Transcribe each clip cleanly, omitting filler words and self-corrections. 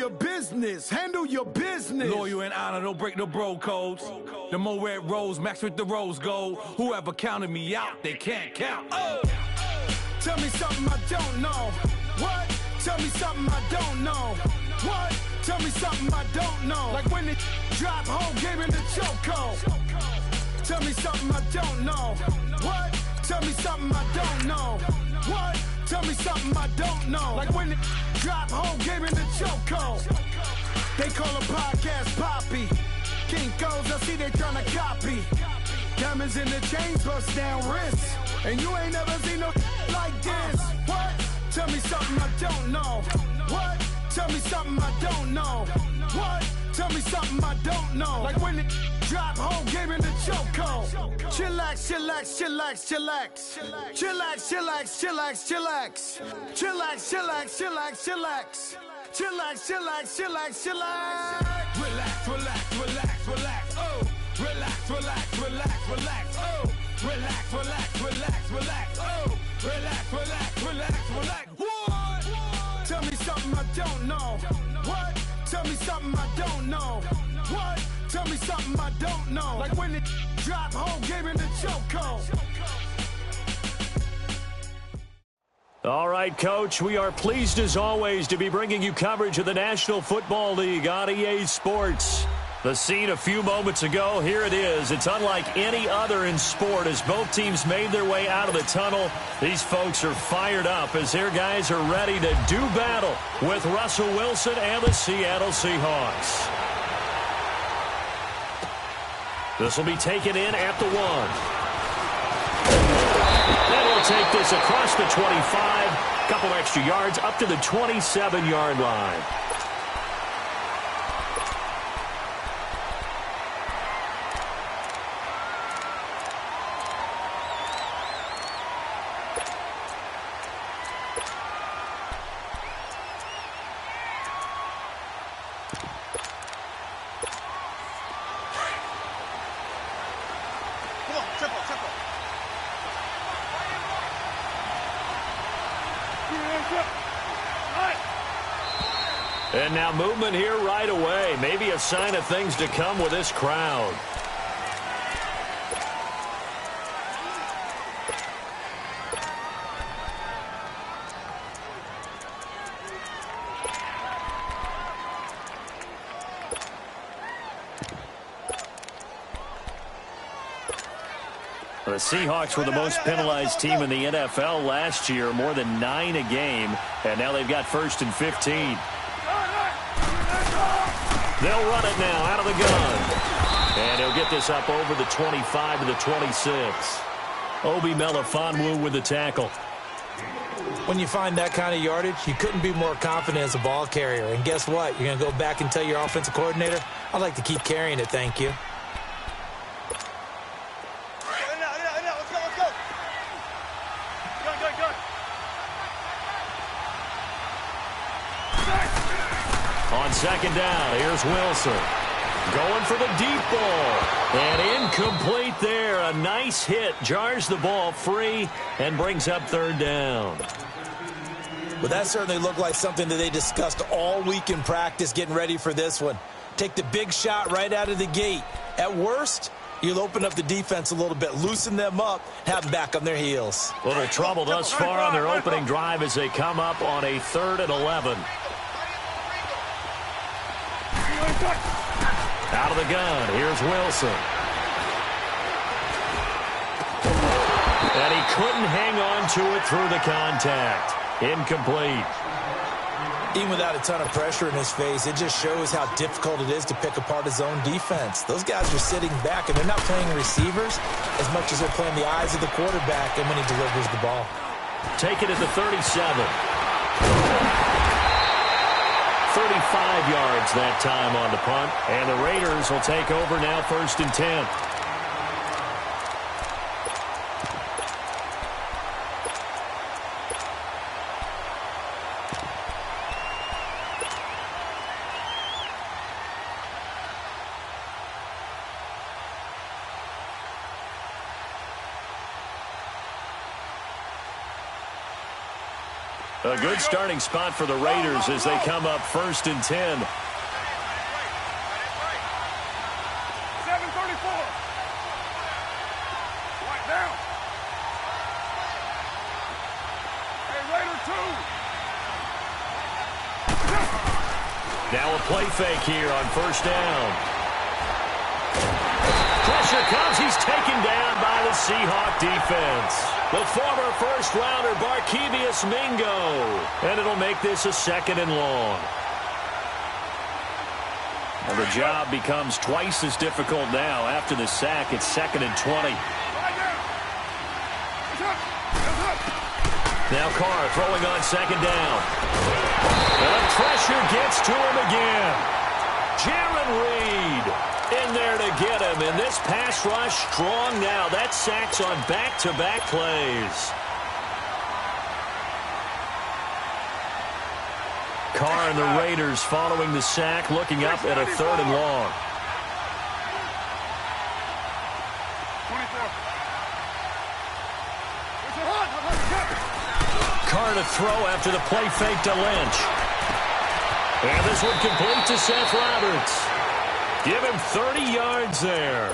your business. Handle your business. Loyal and honor, don't break the bro codes. The more red rose, max with the rose gold. Whoever counted me out, they can't count. Oh! Tell me something I don't know. What? Tell me something I don't know. What? Tell me something I don't know. Like when it drop home, gave him the chokehold. Tell me something I don't know. What? Tell me something I don't know. What? Tell me something I don't know. Like when it drop home, gave him the chokehold. They call a podcast Poppy. Kinkos, I see they tryna copy. Diamonds in the chains, bust down wrists. And you ain't never seen no like this. What? Tell me something I don't know. What? Tell me something I don't know. What? Tell me something I don't know. Like when it drop home, gave him the chokehold. Chillax, chillax, chillax, chillax. Chillax, chillax, chillax, chillax. Chillax, chillax, chillax, chillax. Chillax, chillax, chillax, chillax. Relax, relax, relax, relax. Oh! Relax, relax, relax, relax. Oh! Relax, relax, relax, relax. Oh! Relax, relax, relax, relax. What? Tell me something I don't know. What? Tell me something I don't know. What? Tell me something I don't know. Like when it drop home, gave him the chokehold. All right, Coach, we are pleased as always to be bringing you coverage of the National Football League on EA Sports. The scene a few moments ago, here it is. It's unlike any other in sport as both teams made their way out of the tunnel. These folks are fired up as their guys are ready to do battle with Russell Wilson and the Seattle Seahawks. This will be taken in at the 1. And he'll take this across the 25. Couple extra yards up to the 27-yard line. And now movement here right away. Maybe a sign of things to come with this crowd. The Seahawks were the most penalized team in the NFL last year, more than 9 a game, and now they've got 1st and 15. They'll run it now out of the gun. And he'll get this up over the 25 to the 26. Obi Melifonwu with the tackle. When you find that kind of yardage, you couldn't be more confident as a ball carrier. And guess what? You're going to go back and tell your offensive coordinator, I'd like to keep carrying it, thank you. On 2nd down, here's Wilson. Going for the deep ball. And incomplete there. A nice hit. Jars the ball free and brings up 3rd down. Well, that certainly looked like something that they discussed all week in practice getting ready for this one. Take the big shot right out of the gate. At worst, you'll open up the defense a little bit, loosen them up, have them back on their heels. Little trouble thus far on their opening drive as they come up on a 3rd and 11. Out of the gun, here's Wilson. And he couldn't hang on to it through the contact. Incomplete. Even without a ton of pressure in his face, it just shows how difficult it is to pick apart his own defense. Those guys are sitting back, and they're not playing receivers as much as they're playing the eyes of the quarterback and when he delivers the ball. Take it at the 37. 35 yards that time on the punt. And the Raiders will take over now 1st and 10. A good starting spot for the Raiders as they come up 1st and 10. 7:34. Right down. Hey, Raider 2. Now a play fake here on 1st down. Pressure comes. He's taken down by the Seahawk defense. The former first-rounder Barkevious Mingo. And it'll make this a 2nd and long. And the job becomes twice as difficult now. After the sack, it's 2nd and 20. Now Carr throwing on 2nd down. And the pressure gets to him again. Jaron Reed in there to get him. And this pass rush strong now. That sacks on back-to-back plays. Carr and the Raiders following the sack, looking up at a 3rd and long. 24. Carr to throw after the play fake to Lynch. And this one complete to Seth Roberts. Give him 30 yards there.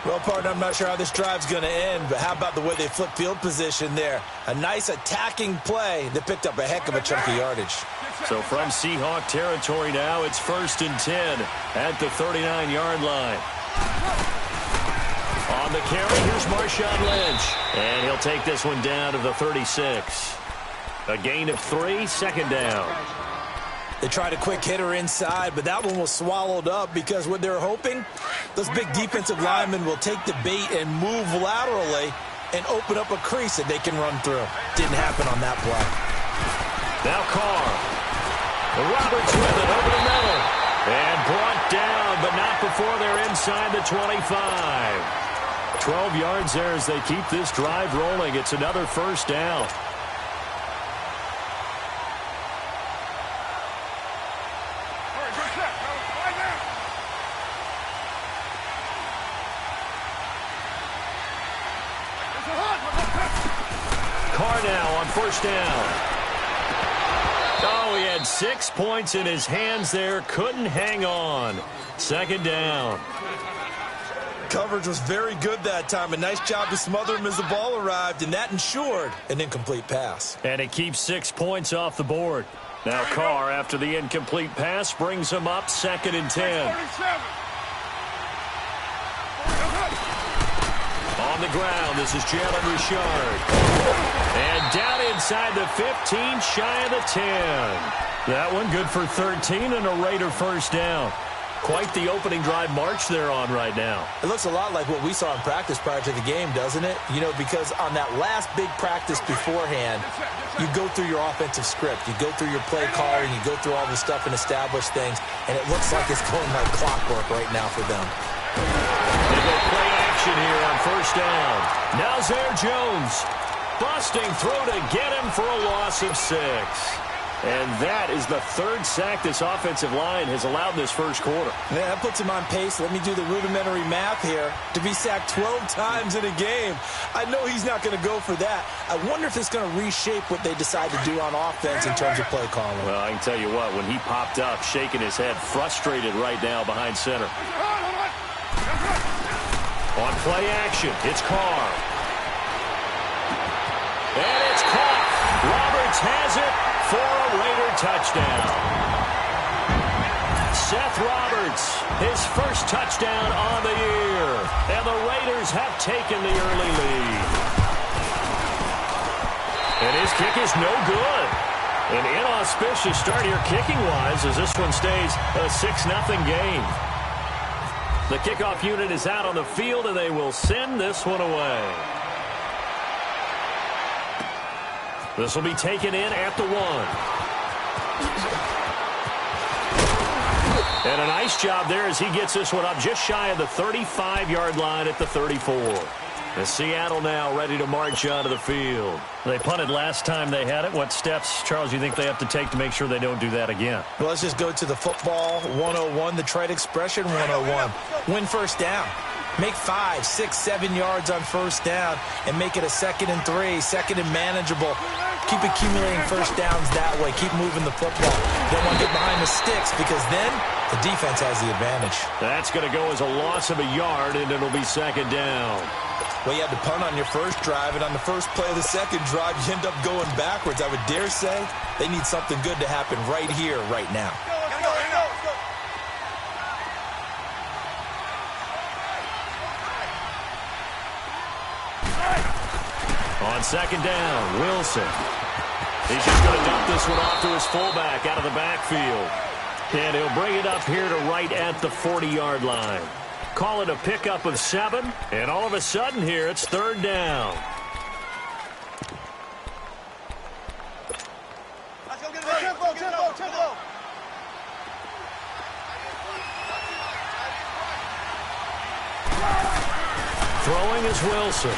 Well, partner, I'm not sure how this drive's going to end, but how about the way they flip field position there? A nice attacking play that picked up a heck of a chunk of yardage. So from Seahawk territory now, it's 1st and 10 at the 39-yard line. On the carry, here's Marshawn Lynch. And he'll take this one down to the 36. A gain of 3, 2nd down. They tried a quick hitter inside, but that one was swallowed up because what they're hoping, those big defensive linemen will take the bait and move laterally and open up a crease that they can run through. Didn't happen on that play. Now Carr. Roberts with it over the middle. And brought down, but not before they're inside the 25. 12 yards there as they keep this drive rolling. It's another 1st down. Carr now on 1st down. Oh, he had 6 points in his hands there. Couldn't hang on. 2nd down. Coverage was very good that time. A nice job to smother him as the ball arrived, and that ensured an incomplete pass. And it keeps 6 points off the board. Now Carr, after the incomplete pass, brings him up 2nd and 10. On the ground, this is Jalen Richard. And down inside the 15, shy of the 10. That one good for 13 and a Raider 1st down. Quite the opening drive march they're on right now. It looks a lot like what we saw in practice prior to the game, doesn't it? You know, because on that last big practice beforehand, you go through your offensive script. You go through your play calling. You go through all the stuff and establish things. And it looks like it's going like clockwork right now for them. They go play action here on 1st down. Now Zaire Jones busting through to get him for a loss of 6. And that is the 3rd sack this offensive line has allowed this 1st quarter. Yeah, that puts him on pace. Let me do the rudimentary math here. To be sacked 12 times in a game, I know he's not going to go for that. I wonder if it's going to reshape what they decide to do on offense in terms of play calling. Well, I can tell you what, when he popped up, shaking his head, frustrated right now behind center. On play action, it's Carr. And it's caught. Roberts has it for a Raider touchdown. Seth Roberts, his 1st touchdown on the year. And the Raiders have taken the early lead. And his kick is no good. An inauspicious start here kicking-wise as this one stays a 6-0 game. The kickoff unit is out on the field, and they will send this one away. This will be taken in at the 1. And a nice job there as he gets this one up just shy of the 35-yard line at the 34. And Seattle now ready to march onto the field. They punted last time they had it. What steps, Charles, do you think they have to take to make sure they don't do that again? Well, let's just go to the football 101, the trade expression 101. Win 1st down. Make 5, 6, 7 yards on 1st down and make it a 2nd and 3, 2nd and manageable. Keep accumulating first downs that way. Keep moving the football. Don't want to get behind the sticks because then the defense has the advantage. That's going to go as a loss of a yard, and it'll be second down. Well, you had to punt on your first drive, and on the first play of the second drive, you end up going backwards. I would dare say they need something good to happen right here, right now. On second down, Wilson. He's just going to dump this one off to his fullback out of the backfield. And he'll bring it up here to right at the 40-yard line. Call it a pickup of 7, and all of a sudden here it's third down. Let's go get it. Tempo. Throwing is Wilson.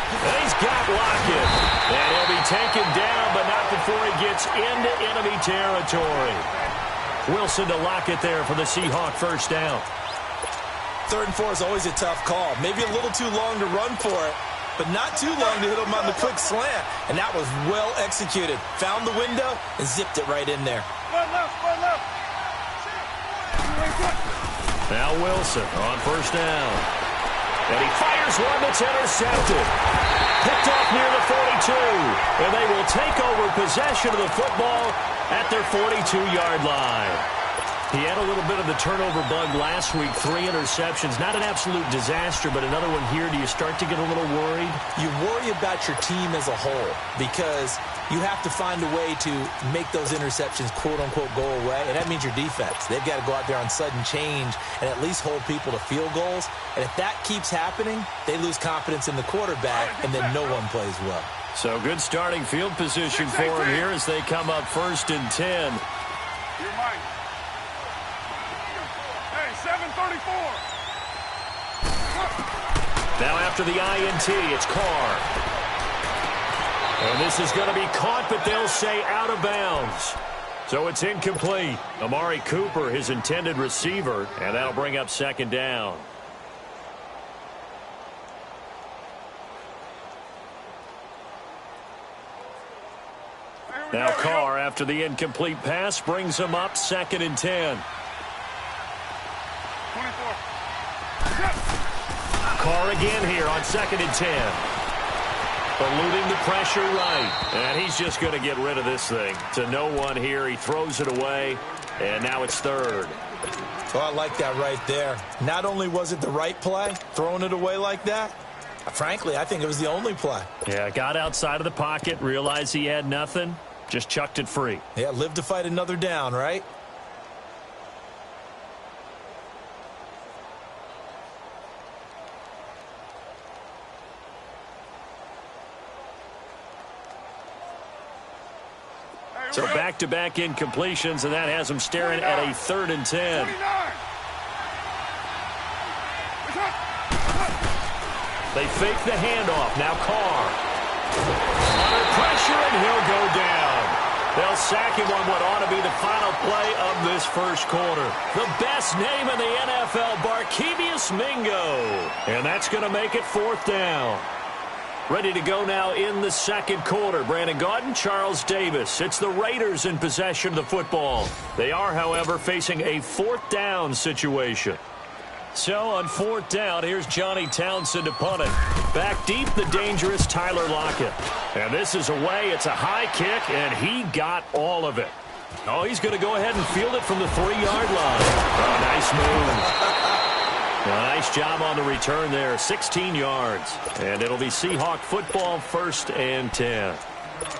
And he's got Lockett. And he'll be taken down, but not before he gets into enemy territory. Wilson to Lockett there for the Seahawk first down. 3rd and 4 is always a tough call. Maybe a little too long to run for it, but not too long to hit him on the quick slant. And that was well executed. Found the window and zipped it right in there. Run left. Now Wilson on first down. And he fires one that's intercepted. Picked off near the 42. And they will take over possession of the football at their 42-yard line. He had a little bit of the turnover bug last week, 3 interceptions. Not an absolute disaster, but another one here. Do you start to get a little worried? You worry about your team as a whole because you have to find a way to make those interceptions, quote-unquote, go away, and that means your defense. They've got to go out there on sudden change and at least hold people to field goals. And if that keeps happening, they lose confidence in the quarterback, and then no one plays well. So good starting field position for him here as they come up 1st and 10. You're mine. Hey, 7:34. Now after the INT, it's Carr. And this is going to be caught, but they'll say out of bounds. So it's incomplete. Amari Cooper, his intended receiver, and that'll bring up second down. Now Carr, after the incomplete pass, brings him up 2nd and 10. 24. Carr again here on 2nd and 10. Eluding the pressure right. And he's just going to get rid of this thing. To no one here. He throws it away. And now it's 3rd. Oh, I like that right there. Not only was it the right play, throwing it away like that, frankly, I think it was the only play. Yeah, got outside of the pocket, realized he had nothing, just chucked it free. Yeah, live to fight another down, right? So back-to-back incompletions, and that has him staring at a 3rd and 10. 29. They fake the handoff. Now Carr. Under pressure, and he'll go down. They'll sack him on what ought to be the final play of this first quarter. The best name in the NFL, Barkevious Mingo. And that's going to make it 4th down. Ready to go now in the second quarter. Brandon Gaudin, Charles Davis. It's the Raiders in possession of the football. They are, however, facing a 4th down situation. So on 4th down, here's Johnny Townsend to punt it. Back deep, the dangerous Tyler Lockett. And this is away. It's a high kick, and he got all of it. Oh, he's going to go ahead and field it from the 3-yard line. Oh, nice move. Nice job on the return there. 16 yards. And it'll be Seahawk football, 1st and 10.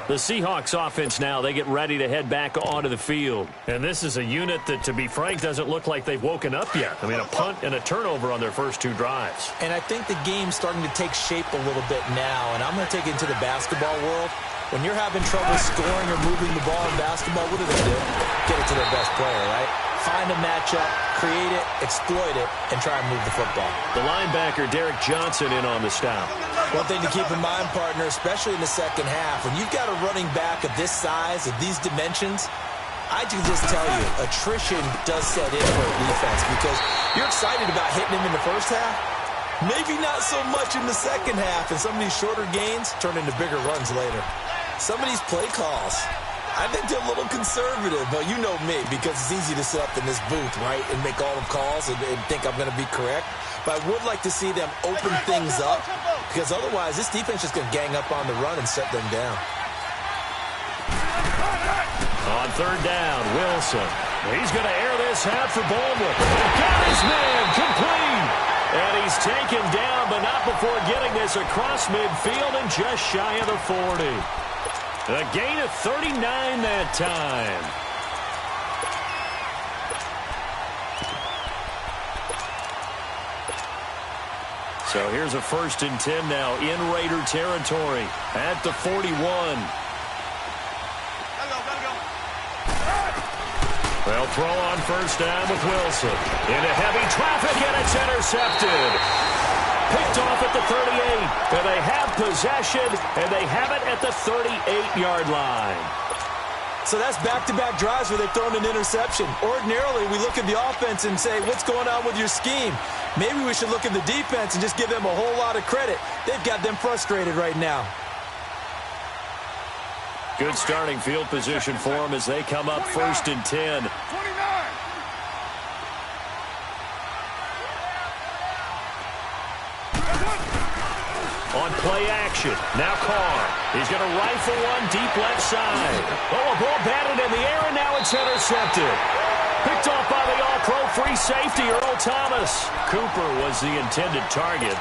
The Seahawks offense now, they get ready to head back onto the field. And this is a unit that, to be frank, doesn't look like they've woken up yet. I mean, a punt and a turnover on their first 2 drives. And I think the game's starting to take shape a little bit now. And I'm going to take it into the basketball world. When you're having trouble scoring or moving the ball in basketball, what do? Get it to their best player, right? Find a matchup, create it, exploit it, and try and move the football. The linebacker, Derek Johnson, in on the stop. One thing to keep in mind, partner, especially in the second half, when you've got a running back of this size, of these dimensions, I can just tell you, attrition does set in for a defense because you're excited about hitting him in the first half. Maybe not so much in the second half, and some of these shorter gains turn into bigger runs later. Some of these play calls, I think they're a little conservative, but you know me, because it's easy to sit up in this booth, right, and make all the calls and think I'm going to be correct. But I would like to see them open things up, because otherwise this defense is going to gang up on the run and shut them down. On third down, Wilson. He's going to air this out for Baldwin. Got his man complete. And he's taken down, but not before getting this across midfield and just shy of the 40. A gain of 39 that time. So here's a 1st and 10 now in Raider territory at the 41. They'll throw on 1st down with Wilson. Into heavy traffic, and it's intercepted. Picked off at the 38. And they have possession, and they have it at the 38-yard line. So that's back-to-back drives where they've thrown an interception. Ordinarily, we look at the offense and say, what's going on with your scheme? Maybe we should look at the defense and just give them a whole lot of credit. They've got them frustrated right now. Good starting field position for them as they come up 1st and 10. 29. On play action, now Carr. He's going to rifle one deep left side. Oh, a ball batted in the air, and now it's intercepted. Picked off by the all-pro free safety, Earl Thomas. Cooper was the intended target.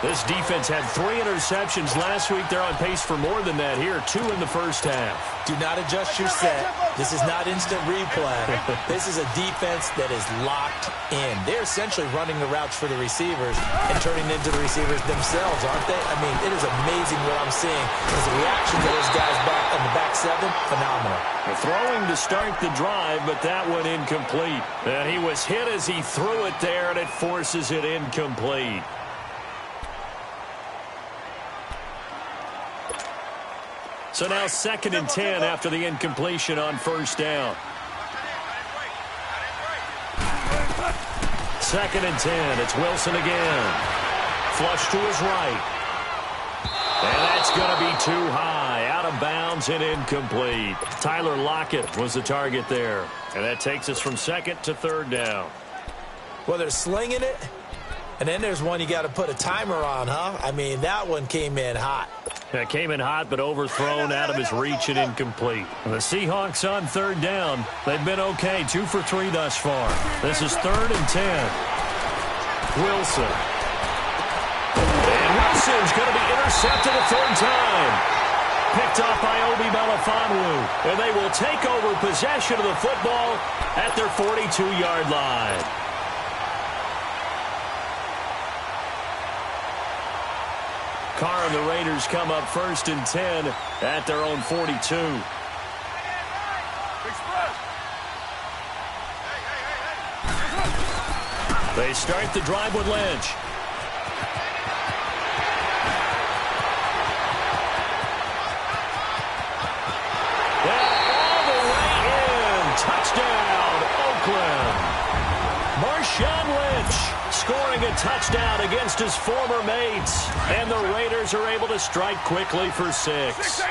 This defense had 3 interceptions last week. They're on pace for more than that here, 2 in the first half. Do not adjust your set. This is not instant replay. This is a defense that is locked in. They're essentially running the routes for the receivers and turning into the receivers themselves, aren't they? I mean, it is amazing what I'm seeing. Because the reaction to those guys back on the back 7, phenomenal. Throwing to start the drive, but that one incomplete. And he was hit as he threw it there, and it forces it incomplete. So now 2nd and 10 after the incompletion on 1st down. 2nd and 10. It's Wilson again. Flush to his right. And that's going to be too high. Out of bounds and incomplete. Tyler Lockett was the target there. And that takes us from 2nd to 3rd down. Well, they're slinging it. And then there's one you got to put a timer on, huh? I mean, that one came in hot. That came in hot, but overthrown out of his reach and incomplete. The Seahawks on 3rd down. They've been okay, 2 for 3 thus far. This is 3rd and 10. Wilson. And Wilson's going to be intercepted a 3rd time. Picked off by Obi Melifonwu. And they will take over possession of the football at their 42-yard line. Carr and the Raiders come up 1st and 10 at their own 42. They start the drive with Lynch. And all the way in. Touchdown, Oakland. Marshawn Lynch scoring a touchdown against his former mates. And the Raiders are able to strike quickly for 6.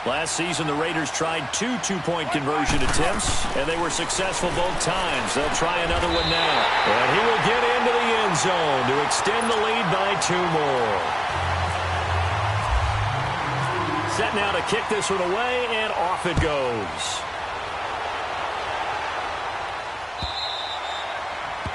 Last season, the Raiders tried 2 two-point conversion attempts, and they were successful both times. They'll try another one now. And he will get into the end zone to extend the lead by 2 more. Set now to kick this one away, and off it goes.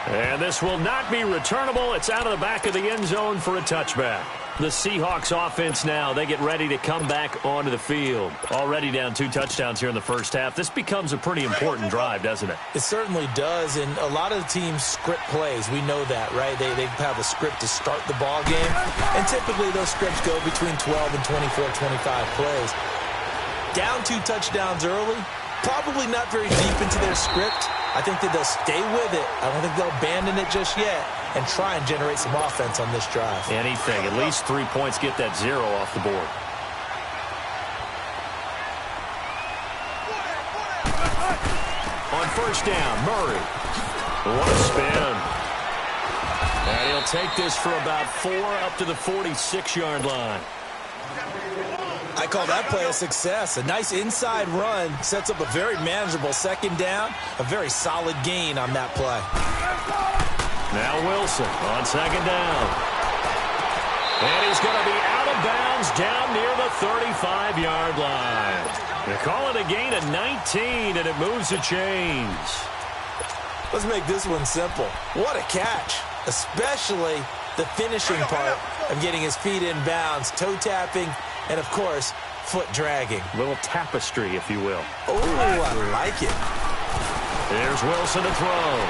And this will not be returnable. It's out of the back of the end zone for a touchback. The Seahawks offense now, they get ready to come back onto the field. Already down 2 touchdowns here in the first half. This becomes a pretty important drive, doesn't it? It certainly does, and a lot of the teams script plays. We know that, right? They have a script to start the ball game, and typically those scripts go between 12 and 24, 25 plays. Down 2 touchdowns early, probably not very deep into their script. I think that they'll stay with it. I don't think they'll abandon it just yet and try and generate some offense on this drive. Anything. At least 3 points, get that 0 off the board. On 1st down, Murray. What a spin. And he'll take this for about 4 up to the 46-yard line. I call that play a success. A nice inside run sets up a very manageable second down, a very solid gain on that play. Now Wilson on second down. And he's going to be out of bounds down near the 35-yard line. They call it a gain of 19, and it moves the chains. Let's make this one simple. What a catch, especially the finishing part of getting his feet in bounds, toe tapping, and, of course, foot dragging. A little tapestry, if you will. Oh, I like it. There's Wilson to throw.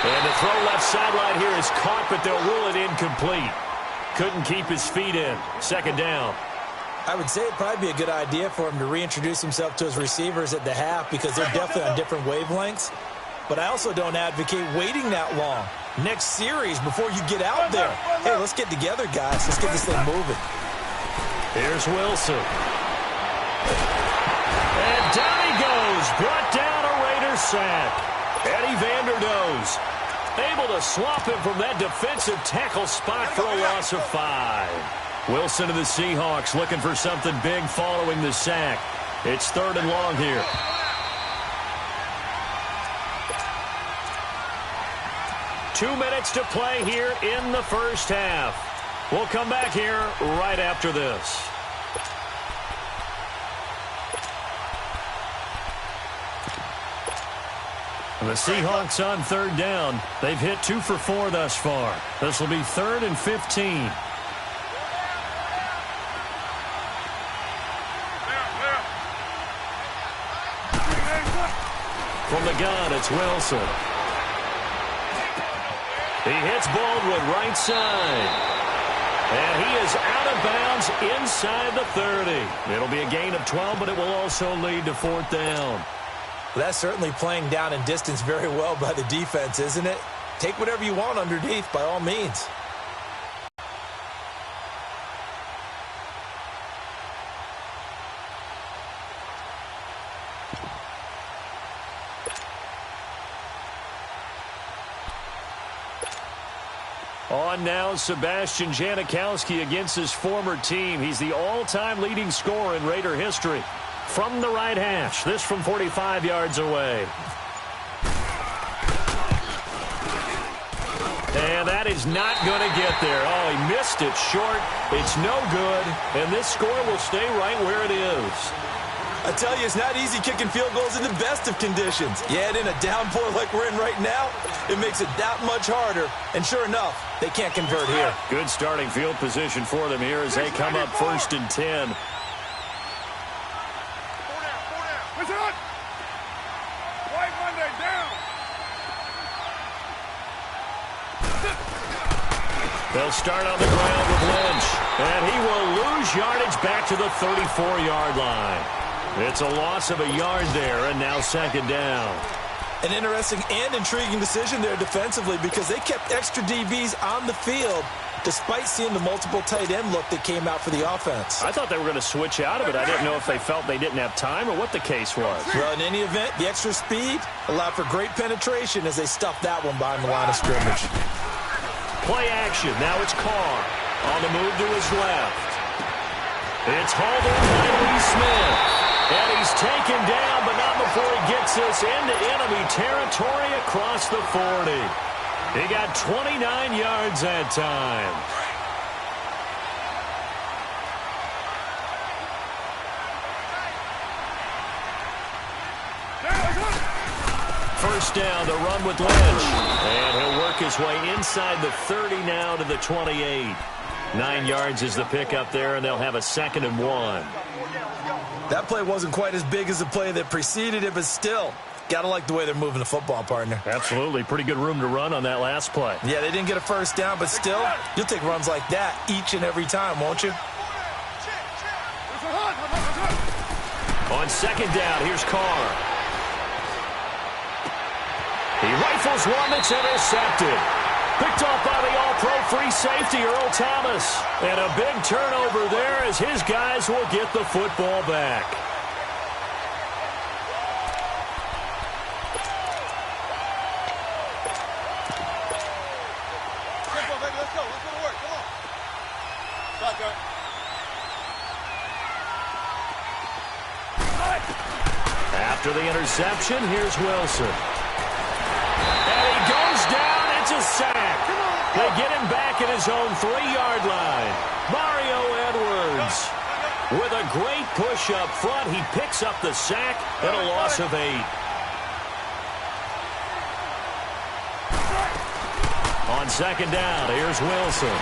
And the throw left sideline here is caught, but they'll rule it incomplete. Couldn't keep his feet in. Second down. I would say it'd probably be a good idea for him to reintroduce himself to his receivers at the half because they're definitely on different wavelengths. But I also don't advocate waiting that long. Next series before you get out there. Hey, let's get together, guys. Let's get this thing moving. Here's Wilson. And down he goes. Brought down a Raider sack. Eddie Vanderdoes able to swap him from that defensive tackle spot for a loss of 5. Wilson to the Seahawks looking for something big following the sack. It's 3rd and long here. Two minutes to play here in the first half. We'll come back here right after this. And the Seahawks on 3rd down. They've hit 2 for 4 thus far. This will be 3rd and 15. From the gun, it's Wilson. He hits Baldwin right side. And he is out of bounds inside the 30. It'll be a gain of 12, but it will also lead to 4th down. Well, that's certainly playing down in distance very well by the defense, isn't it? Take whatever you want underneath, by all means. On now, Sebastian Janikowski against his former team. He's the all-time leading scorer in Raider history. From the right hash, this from 45 yards away. And that is not going to get there. Oh, he missed it short. It's no good, and this score will stay right where it is. I tell you, it's not easy kicking field goals in the best of conditions. You add in a downpour like we're in right now, it makes it that much harder. And sure enough, they can't convert here. Good starting field position for them here as they come up 1st and 10. They'll start on the ground with Lynch, and he will lose yardage back to the 34-yard line. It's a loss of a yard there, and now 2nd down. An interesting and intriguing decision there defensively because they kept extra DBs on the field despite seeing the multiple tight end look that came out for the offense. I thought they were going to switch out of it. I didn't know if they felt they didn't have time or what the case was. Well, in any event, the extra speed allowed for great penetration as they stuffed that one behind the line of scrimmage. Play action. Now it's Carr on the move to his left. It's hauled in by Lee Smith. And he's taken down, but not before he gets this into enemy territory across the 40. He got 29 yards that time. First down, the run with Lynch. And he'll work his way inside the 30 now to the 28. 9 yards is the pickup there, and they'll have a 2nd and 1. That play wasn't quite as big as the play that preceded it, but still, gotta like the way they're moving the football, partner. Absolutely. Pretty good room to run on that last play. Yeah, they didn't get a first down, but still, you'll take runs like that each and every time, won't you? On 2nd down, here's Carr. He rifles one that's intercepted. Picked off by the all-pro free safety, Earl Thomas. And a big turnover there as his guys will get the football back. After the interception, here's Wilson. And he goes down. It's a sack. They get him back at his own 3-yard line. Mario Edwards with a great push up front. He picks up the sack and a loss of 8. On second down, here's Wilson.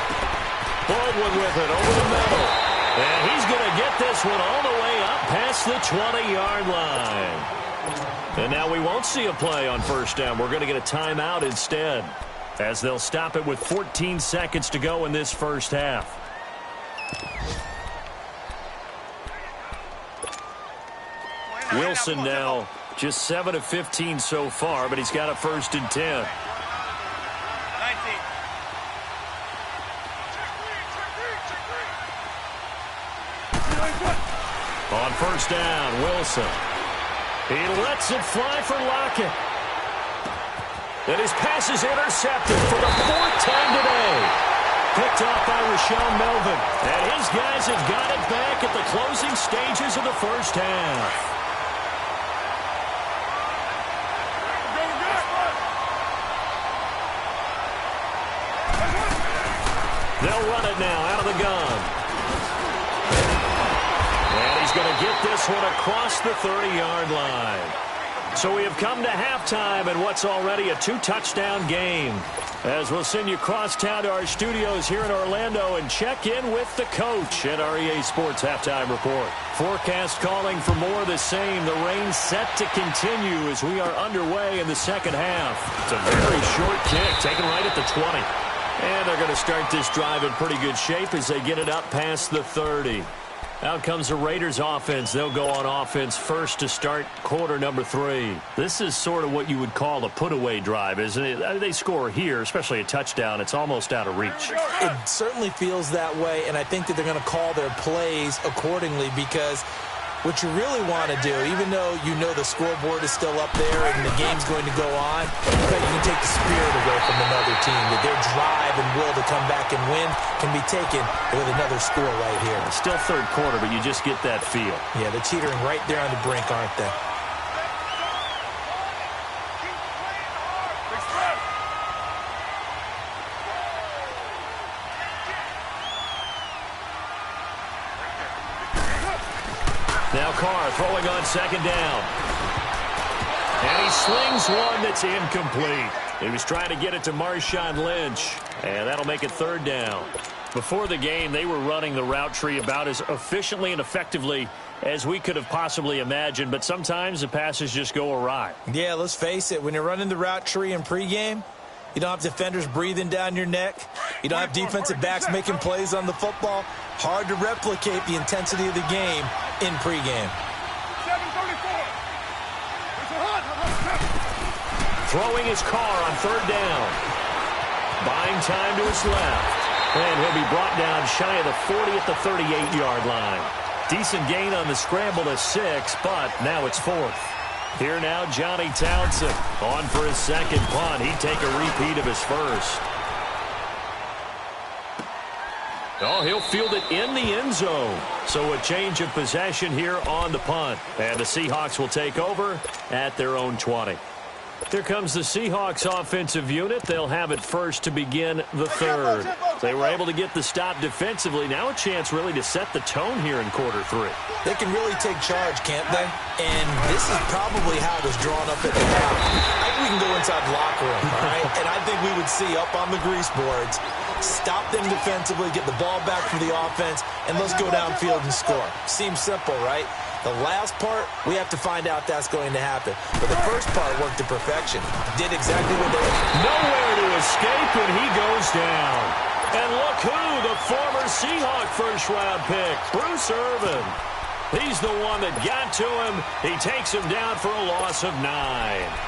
Baldwin with it over the middle. And he's going to get this one all the way up past the 20-yard line. And now we won't see a play on first down. We're going to get a timeout instead, as they'll stop it with 14 seconds to go in this first half. Wilson now just 7 of 15 so far, but he's got a 1st and 10. On first down, Wilson. He lets it fly for Lockett. And his pass is intercepted for the 4th time today. Picked off by Rashawn Melvin. And his guys have got it back at the closing stages of the first half. They'll run it now out of the gun. And he's going to get this one across the 30-yard line. So we have come to halftime in what's already a 2-touchdown game. As we'll send you cross town to our studios here in Orlando and check in with the coach at our EA Sports Halftime Report. Forecast calling for more of the same. The rain set to continue as we are underway in the second half. It's a very short kick, taken right at the 20. And they're going to start this drive in pretty good shape as they get it up past the 30. Out comes the Raiders offense. They'll go on offense first to start quarter number 3. This is sort of what you would call a put-away drive, isn't it? They score here, especially a touchdown. It's almost out of reach. It certainly feels that way, and I think that they're going to call their plays accordingly because what you really want to do, even though you know the scoreboard is still up there and the game's going to go on, but you can take the spirit away from another team. That their drive and will to come back and win can be taken with another score right here. It's still third quarter, but you just get that feel. Yeah, they're teetering right there on the brink, aren't they? Now Carr throwing on second down. And he slings one that's incomplete. He was trying to get it to Marshawn Lynch. And that'll make it 3rd down. Before the game, they were running the route tree about as efficiently and effectively as we could have possibly imagined. But sometimes the passes just go awry. Yeah, let's face it. When you're running the route tree in pregame, you don't have defenders breathing down your neck. You don't have defensive backs making plays on the football. Hard to replicate the intensity of the game in pregame. Throwing his Carr on 3rd down. Buying time to his left. And he'll be brought down shy of the 40 at the 38-yard line. Decent gain on the scramble to 6, but now it's 4th. Here now, Johnny Townsend on for his second punt. He'd take a repeat of his first. Oh, he'll field it in the end zone. So a change of possession here on the punt. And the Seahawks will take over at their own 20. Here comes the Seahawks offensive unit. They'll have it first to begin the 3rd. They were able to get the stop defensively. Now a chance really to set the tone here in quarter 3. They can really take charge, can't they? And this is probably how it was drawn up at the half. I think we can go inside the locker room, all right? And I think we would see up on the grease boards, stop them defensively, get the ball back for the offense, and let's go downfield and score. Seems simple, right? The last part, we have to find out that's going to happen. But the first part worked to perfection. Did exactly what they wanted. Nowhere to escape, and he goes down. And look who, the former Seahawk first-round pick, Bruce Irvin. He's the one that got to him. He takes him down for a loss of 9.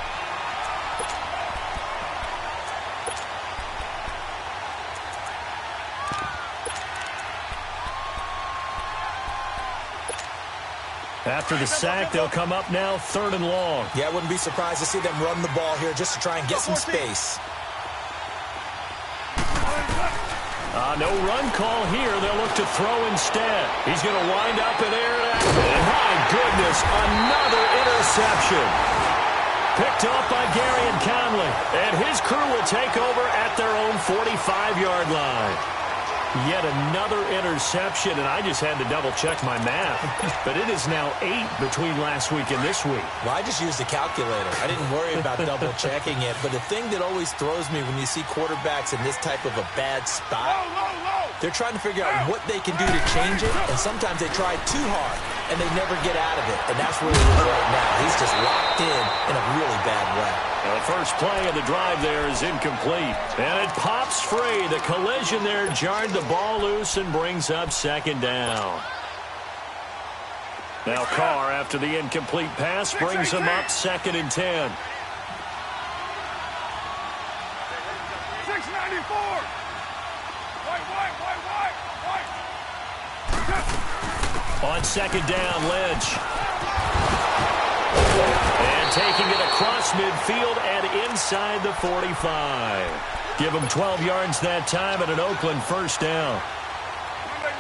After the sack, they'll come up now 3rd and long. Yeah, I wouldn't be surprised to see them run the ball here just to try and get some space. No run call here. They'll look to throw instead. He's going to wind up in air. And My goodness, another interception. Picked off by Gary and Conley. And his crew will take over at their own 45-yard line. Yet another interception, and I just had to double-check my math. But it is now 8 between last week and this week. Well, I just used a calculator. I didn't worry about double-checking it. But the thing that always throws me when you see quarterbacks in this type of a bad spot, they're trying to figure out what they can do to change it, and sometimes they try too hard, and they never get out of it. And that's where he is right now. He's just locked in a really bad way. The first play of the drive there is incomplete. And it pops free. The collision there jarred the ball loose and brings up second down. Now Carr, after the incomplete pass, brings him up 2nd and 10. 694. On 2nd down, Lynch. And taking it across midfield and inside the 45. Give him 12 yards that time and an Oakland first down.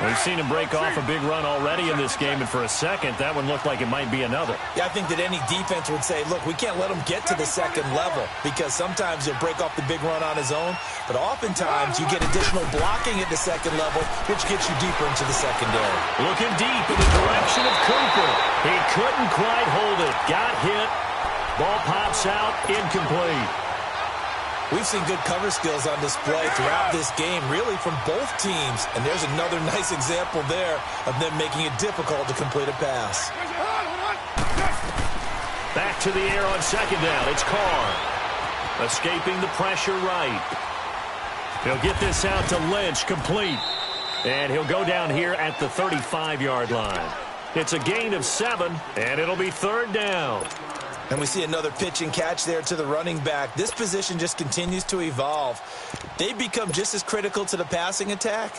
We've seen him break off a big run already in this game, and for a second, that one looked like it might be another. Yeah, I think that any defense would say, look, we can't let him get to the second level, because sometimes he'll break off the big run on his own, but oftentimes you get additional blocking at the second level, which gets you deeper into the secondary. Looking deep in the direction of Cooper. He couldn't quite hold it. Got hit. Ball pops out. Incomplete. We've seen good cover skills on display throughout this game, really from both teams. And there's another nice example there of them making it difficult to complete a pass. Back to the air on 2nd down. It's Carr. Escaping the pressure right. He'll get this out to Lynch, complete. And he'll go down here at the 35-yard line. It's a gain of 7, and it'll be 3rd down. And we see another pitch and catch there to the running back. This position just continues to evolve. They become just as critical to the passing attack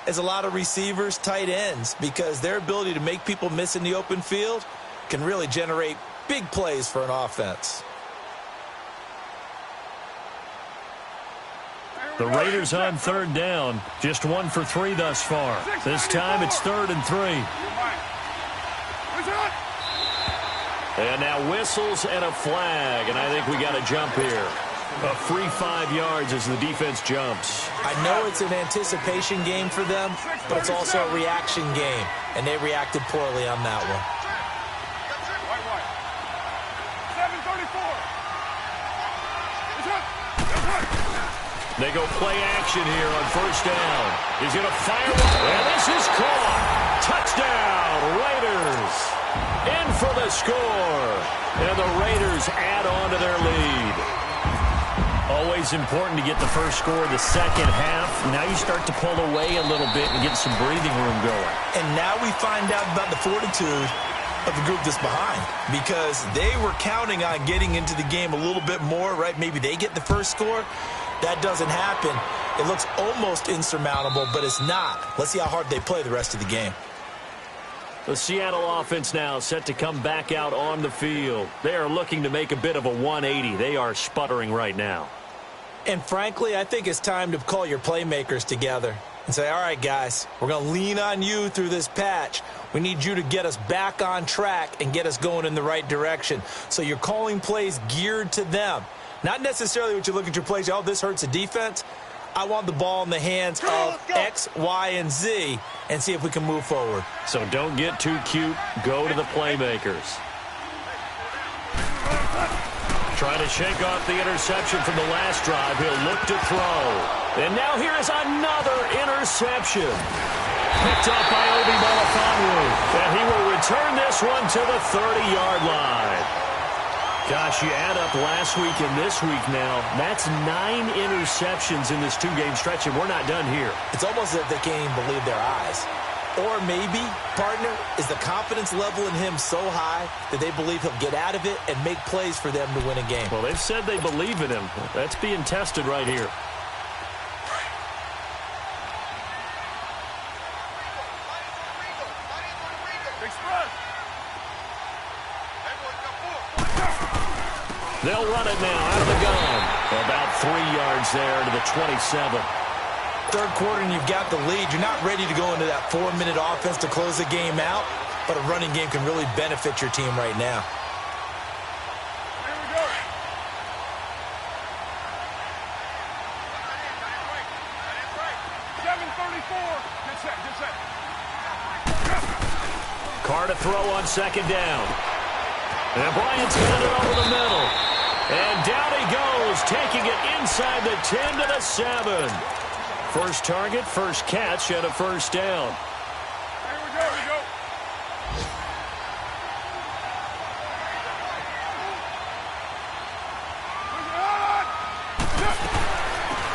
as a lot of receivers, tight ends, because their ability to make people miss in the open field can really generate big plays for an offense. The Raiders on 3rd down. Just 1 for 3 thus far. This time it's 3rd and 3. And now whistles and a flag, and I think we got a jump here. A free 5 yards as the defense jumps. I know it's an anticipation game for them, but it's also a reaction game, and they reacted poorly on that one. 734. They go play action here on 1st down. He's going to fire one, and this is caught. Touchdown, Raiders. In for the score. And the Raiders add on to their lead. Always important to get the first score of the second half. Now you start to pull away a little bit and get some breathing room going. And now we find out about the fortitude of the group that's behind, because they were counting on getting into the game a little bit more, right? Maybe they get the first score. That doesn't happen. It looks almost insurmountable, but it's not. Let's see how hard they play the rest of the game. The Seattle offense now set to come back out on the field. They are looking to make a bit of a 180. They are sputtering right now. And frankly, I think it's time to call your playmakers together and say, all right, guys, we're going to lean on you through this patch. We need you to get us back on track and get us going in the right direction. So you're calling plays geared to them. Not necessarily what you look at your plays, oh, this hurts the defense. I want the ball in the hands of X, Y, and Z and see if we can move forward. So don't get too cute. Go to the playmakers. Trying to shake off the interception from the last drive. He'll look to throw. And now here is another interception. Picked up by Obi Melifonwu. And he will return this one to the 30-yard line. Gosh, you add up last week and this week now, that's 9 interceptions in this 2-game stretch, and we're not done here. It's almost as if they can't even believe their eyes. Or maybe, partner, is the confidence level in him so high that they believe he'll get out of it and make plays for them to win a game. Well, they've said they believe in him. That's being tested right here. They'll run it now out of the gun. About 3 yards there to the 27. Third quarter and you've got the lead. You're not ready to go into that 4-minute offense to close the game out. but a running game can really benefit your team right now. Carr to throw on second down. And Bryant's got it over the middle. And down he goes, taking it inside the 10 to the 7. First target, first catch, and a first down. Here we go.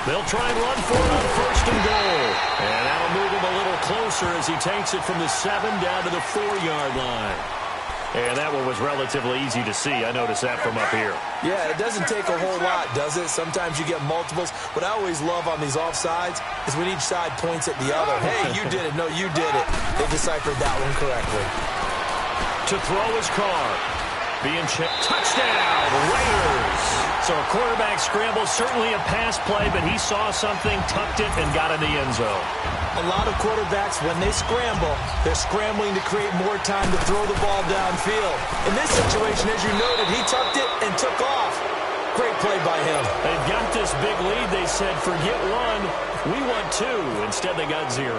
They'll try and run for it on first and goal. And that'll move him a little closer as he takes it from the 7 down to the 4-yard line. And that one was relatively easy to see. I noticed that from up here. Yeah, it doesn't take a whole lot, does it? Sometimes you get multiples. What I always love on these offsides is when each side points at the other. Hey, you did it. No, you did it. They deciphered that one correctly. To throw his Carr. Being chipped. Touchdown, Raiders. So a quarterback scramble, certainly a pass play, but he saw something, tucked it, and got in the end zone. A lot of quarterbacks, when they scramble, they're scrambling to create more time to throw the ball downfield. In this situation, as you noted, he tucked it and took off. Great play by him. They've got this big lead. They said, forget one, we want two. Instead, they got 0.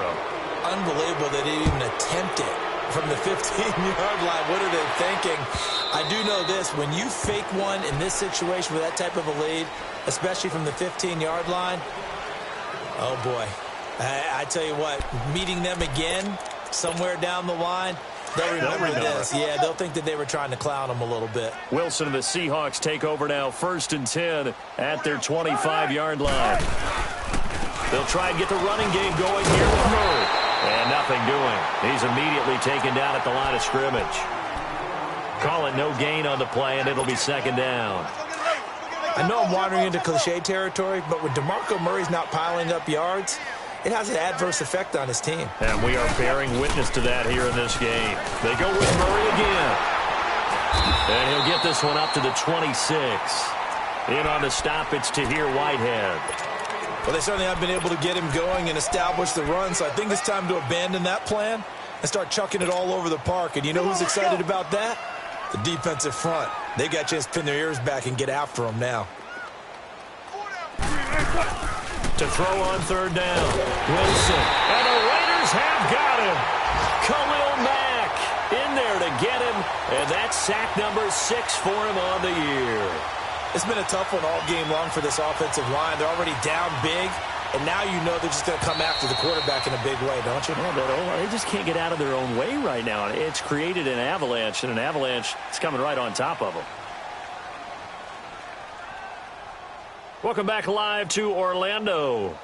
Unbelievable they didn't even attempt it from the 15-yard line. What are they thinking? I do know this. When you fake one in this situation with that type of a lead, especially from the 15-yard line, oh, boy. I tell you what, meeting them again somewhere down the line, they'll remember this. Yeah, they'll think that they were trying to clown them a little bit. Wilson and the Seahawks take over now, 1st and 10 at their 25-yard line. They'll try and get the running game going here with Murray. And nothing doing. He's immediately taken down at the line of scrimmage. Call it no gain on the play, and it'll be 2nd down. I know I'm wandering into cliche territory, but when DeMarco Murray's not piling up yards, it has an adverse effect on his team. And we are bearing witness to that here in this game. They go with Murray again. And he'll get this one up to the 26. In on the stop, it's Tahir Whitehead. Well, they certainly have been able to get him going and establish the run, so I think it's time to abandon that plan and start chucking it all over the park. And you know who's excited about that? The defensive front. They got a chance to pin their ears back and get after him now. To throw on 3rd down. Wilson. And the Raiders have got him. Khalil Mack in there to get him. And that's sack number 6 for him on the year. It's been a tough one all game long for this offensive line. They're already down big, and now you know they're just going to come after the quarterback in a big way, don't you? Well, they just can't get out of their own way right now. It's created an avalanche, and an avalanche is coming right on top of them. Welcome back live to Orlando.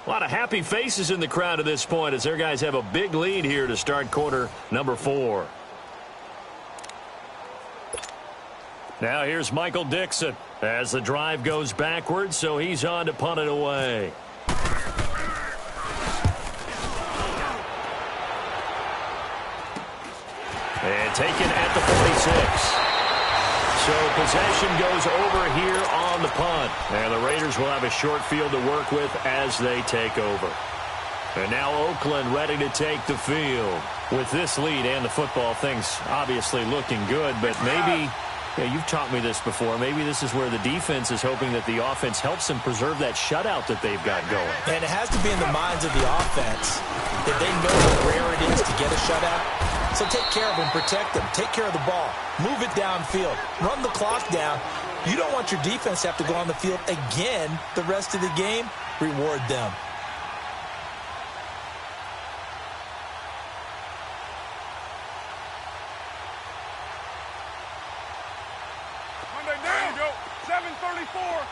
A lot of happy faces in the crowd at this point as their guys have a big lead here to start quarter number 4. Now here's Michael Dixon as the drive goes backwards, so he's on to punt it away. And taken at the 46. So possession goes over here on the punt. And the Raiders will have a short field to work with as they take over. And now Oakland ready to take the field. With this lead and the football, things obviously looking good, but maybe... Yeah, you've taught me this before. Maybe this is where the defense is hoping that the offense helps them preserve that shutout that they've got going. And it has to be in the minds of the offense that they know how rare it is to get a shutout. So take care of them, protect them, take care of the ball, move it downfield, run the clock down. You don't want your defense to have to go on the field again the rest of the game. Reward them. There you go. 7:34.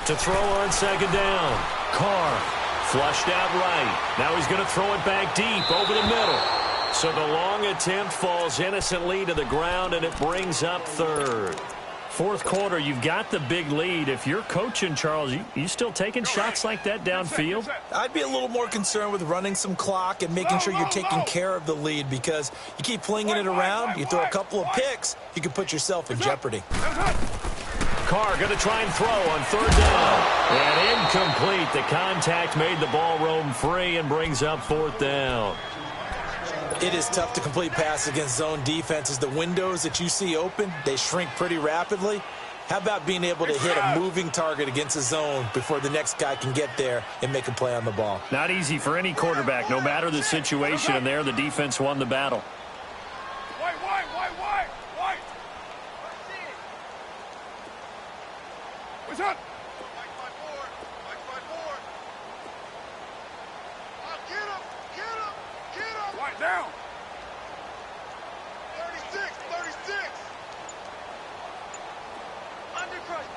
To throw on 2nd down. Carr flushed out right. Now he's going to throw it back deep over the middle. So the long attempt falls innocently to the ground, and it brings up 3rd. 4th quarter, you've got the big lead. If you're coaching, Charles, you still taking shots like that downfield? I'd be a little more concerned with running some clock and making sure you're taking care of the lead, because you keep flinging it around, you throw a couple of picks, you can put yourself in jeopardy. Carr going to try and throw on third down. And incomplete. The contact made the ball roam free and brings up fourth down. It is tough to complete passes against zone defenses. The windows that you see open, they shrink pretty rapidly. How about being able to hit a moving target against a zone before the next guy can get there and make a play on the ball? Not easy for any quarterback, no matter the situation, and there the defense won the battle. White. What's up? Mike by four. Get him. White down. 36. Undercrush.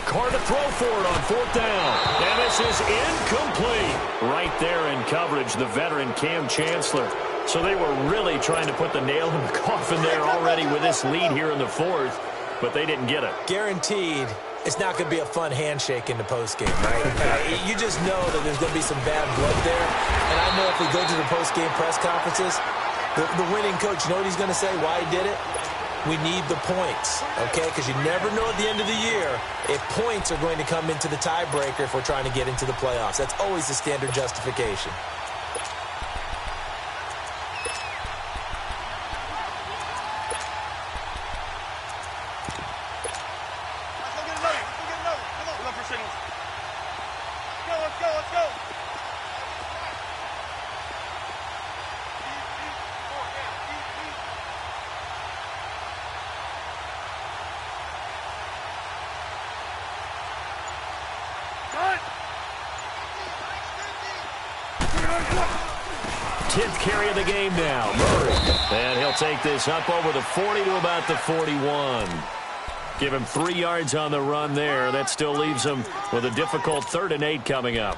Carr to throw for it on fourth down. And this is incomplete. Right there in coverage, the veteran Cam Chancellor. So they were really trying to put the nail in the coffin there already with this lead here in the fourth, but they didn't get it. Guaranteed it's not going to be a fun handshake in the postgame, right? You just know that there's going to be some bad blood there. And I know if we go to the postgame press conferences, the winning coach, you know what he's going to say, why he did it? We need the points, okay? Because you never know at the end of the year if points are going to come into the tiebreaker if we're trying to get into the playoffs. That's always the standard justification. Let's go. 10th carry of the game now, Murray. And he'll take this up over the 40 to about the 41. Give him 3 yards on the run there. That still leaves him with a difficult 3rd and 8 coming up.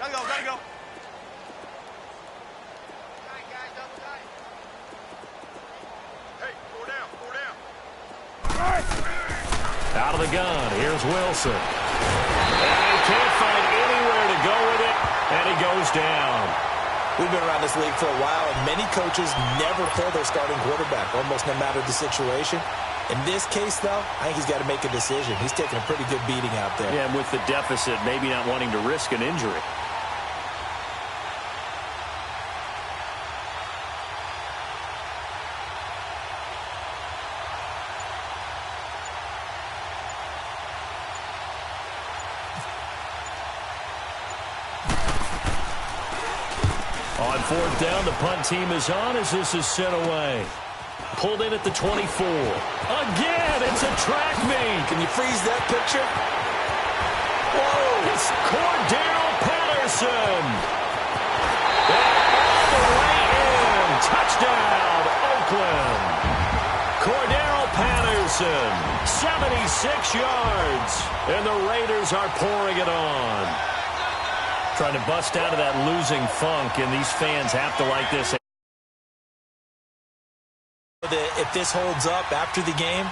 Gotta go. Out of the gun, here's Wilson. And he can't find anywhere to go with it, and he goes down. We've been around this league for a while, and many coaches never pull their starting quarterback, almost no matter the situation. In this case, though, I think he's got to make a decision. He's taking a pretty good beating out there. Yeah, and with the deficit, maybe not wanting to risk an injury. On 4th down, the punt team is on as this is sent away. Pulled in at the 24. Again, it's a track meet. Can you freeze that picture? Whoa! It's Cordero Patterson. And all the way in. Touchdown, Oakland. Cordero Patterson, 76 yards. And the Raiders are pouring it on. Trying to bust out of that losing funk, and these fans have to like this. If this holds up after the game,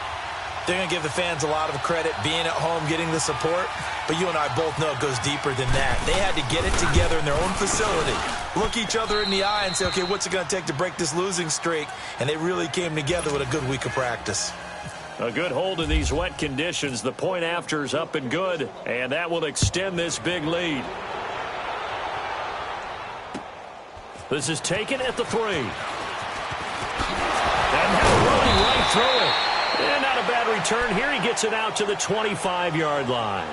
they're going to give the fans a lot of credit being at home, getting the support. But you and I both know it goes deeper than that. They had to get it together in their own facility, look each other in the eye and say, okay, what's it going to take to break this losing streak? And they really came together with a good week of practice. A good hold in these wet conditions. The point after is up and good, and that will extend this big lead. This is taken at the 3. And now running right through it. And not a bad return here. He gets it out to the 25-yard line.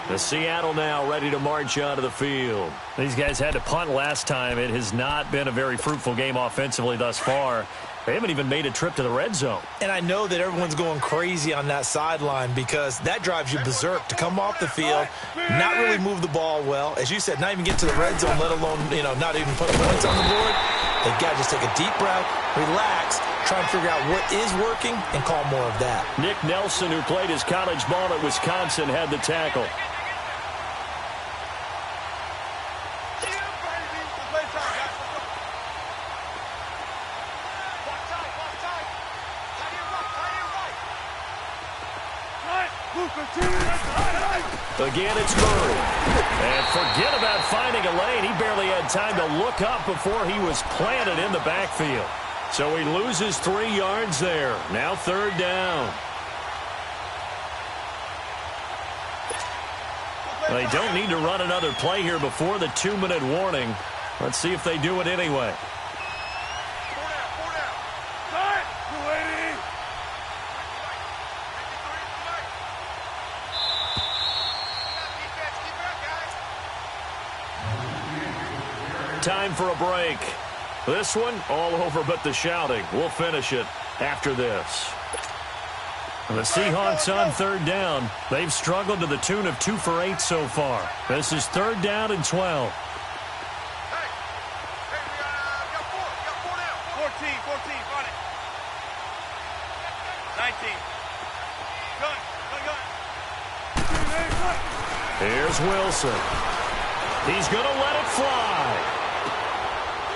The Seattle now ready to march out of the field. These guys had to punt last time. It has not been a very fruitful game offensively thus far. They haven't even made a trip to the red zone. And I know that everyone's going crazy on that sideline because that drives you berserk to come off the field, not really move the ball well. As you said, not even get to the red zone, let alone, not even put points on the board. They've got to just take a deep breath, relax, try and figure out what is working, and call more of that. Nick Nelson, who played his college ball at Wisconsin, had the tackle. Again, it's Murray. And forget about finding a lane. He barely had time to look up before he was planted in the backfield. So he loses 3 yards there. Now 3rd down. They don't need to run another play here before the 2-minute warning. Let's see if they do it anyway. Time for a break. This one, all over but the shouting. We'll finish it after this. The Seahawks on 3rd down. They've struggled to the tune of 2 for 8 so far. This is 3rd down and 12. Hey, we got 4 now. 14, run it. 19. Gun. Here's Wilson. He's going to let it fly.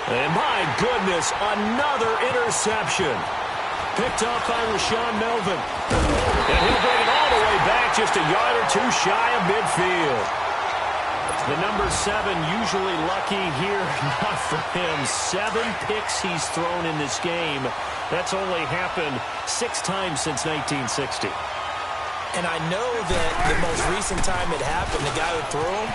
And my goodness, another interception. Picked off by Rashawn Melvin. And he'll bring it all the way back just a yard or 2 shy of midfield. The number 7 usually lucky here. Not for him. 7 picks he's thrown in this game. That's only happened 6 times since 1960. And I know that the most recent time it happened, the guy who threw him,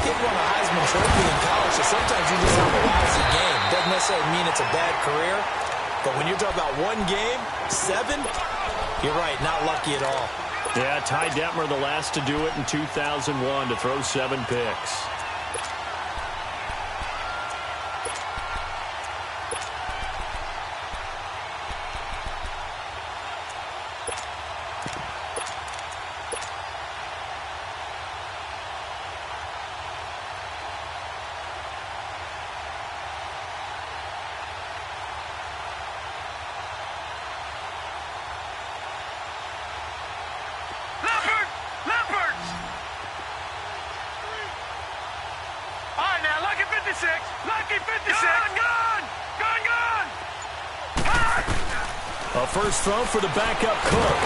he won a Heisman Trophy in college, so sometimes you just have a lousy game. Doesn't necessarily mean it's a bad career, but when you're talking about 1 game, 7, you're right, not lucky at all. Yeah, Ty Detmer the last to do it in 2001 to throw 7 picks. Lucky 56. Gun. A first throw for the backup Cook.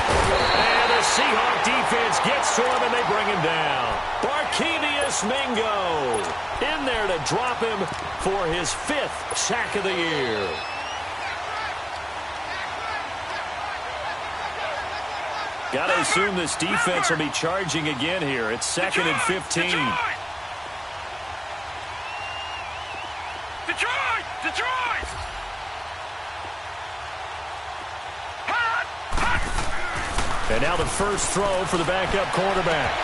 And the Seahawk defense gets to him and they bring him down. Barkevious Mingo in there to drop him for his 5th sack of the year. Got to assume this defense will be charging again here. It's 2nd and 15. Detroit! And now the first throw for the backup quarterback.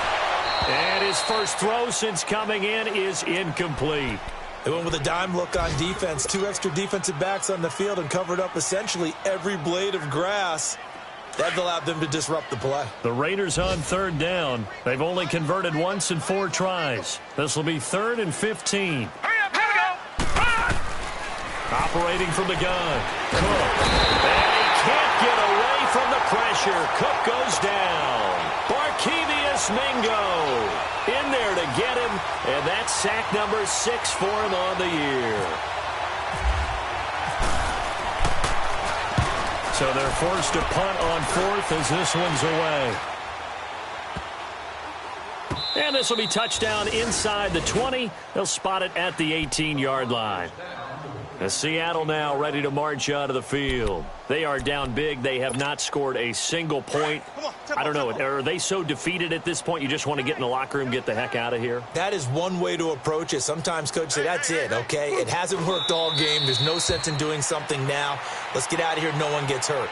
And his first throw since coming in is incomplete. They went with a dime look on defense. 2 extra defensive backs on the field and covered up essentially every blade of grass. That allowed them to disrupt the play. The Raiders on 3rd down. They've only converted once in 4 tries. This will be 3rd and 15. Hurry up, here we go. Operating from the gun. Cook. And he can't get away from the pressure. Cook goes down. Barkevious Mingo in there to get him. And that's sack number 6 for him on the year. So they're forced to punt on 4th as this one's away. And this will be touchdown inside the 20. They'll spot it at the 18-yard line. As Seattle now ready to march out of the field. They are down big. They have not scored a single point. I don't know. Are they so defeated at this point you just want to get in the locker room, get the heck out of here? That is one way to approach it. Sometimes coaches say, that's it, okay? It hasn't worked all game. There's no sense in doing something now. Let's get out of here. No one gets hurt.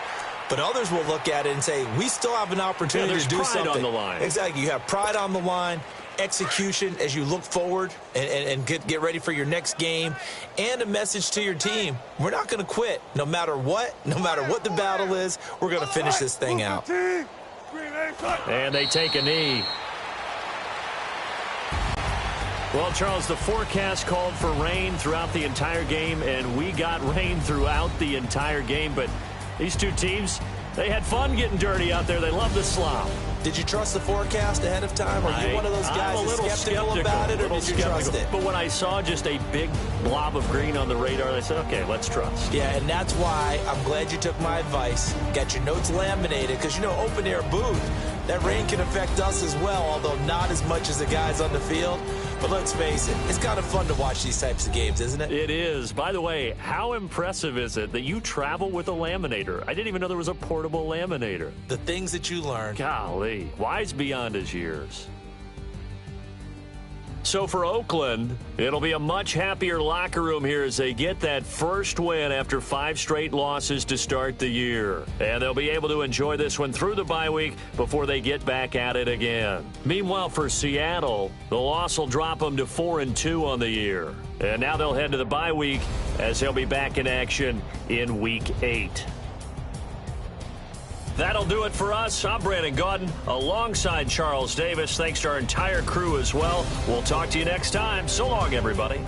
But others will look at it and say, we still have an opportunity to do something. There's pride on the line. Exactly. You have pride on the line, execution as you look forward and get ready for your next game, and a message to your team. We're not going to quit no matter what the battle is. We're going to finish this thing out. And they take a knee. Well, Charles, the forecast called for rain throughout the entire game, and we got rain throughout the entire game. But these 2 teams, they had fun getting dirty out there. They love the slop. Did you trust the forecast ahead of time? Are you one of those guys that's skeptical about it, or did you trust it? But when I saw just a big blob of green on the radar, I said, okay, let's trust. Yeah, and that's why I'm glad you took my advice. Got your notes laminated, because, open-air booth, That rain can affect us as well, although not as much as the guys on the field. But let's face it, it's kind of fun to watch these types of games, isn't it? It is. By the way, how impressive is it that you travel with a laminator? I didn't even know there was a portable laminator. The things that you learn. Golly, wise beyond his years. So for Oakland, it'll be a much happier locker room here as they get that first win after 5 straight losses to start the year. And they'll be able to enjoy this one through the bye week before they get back at it again. Meanwhile, for Seattle, the loss will drop them to 4-2 on the year. And now they'll head to the bye week as they'll be back in action in Week 8. That'll do it for us. I'm Brandon Gaudin alongside Charles Davis. Thanks to our entire crew as well. We'll talk to you next time. So long, everybody.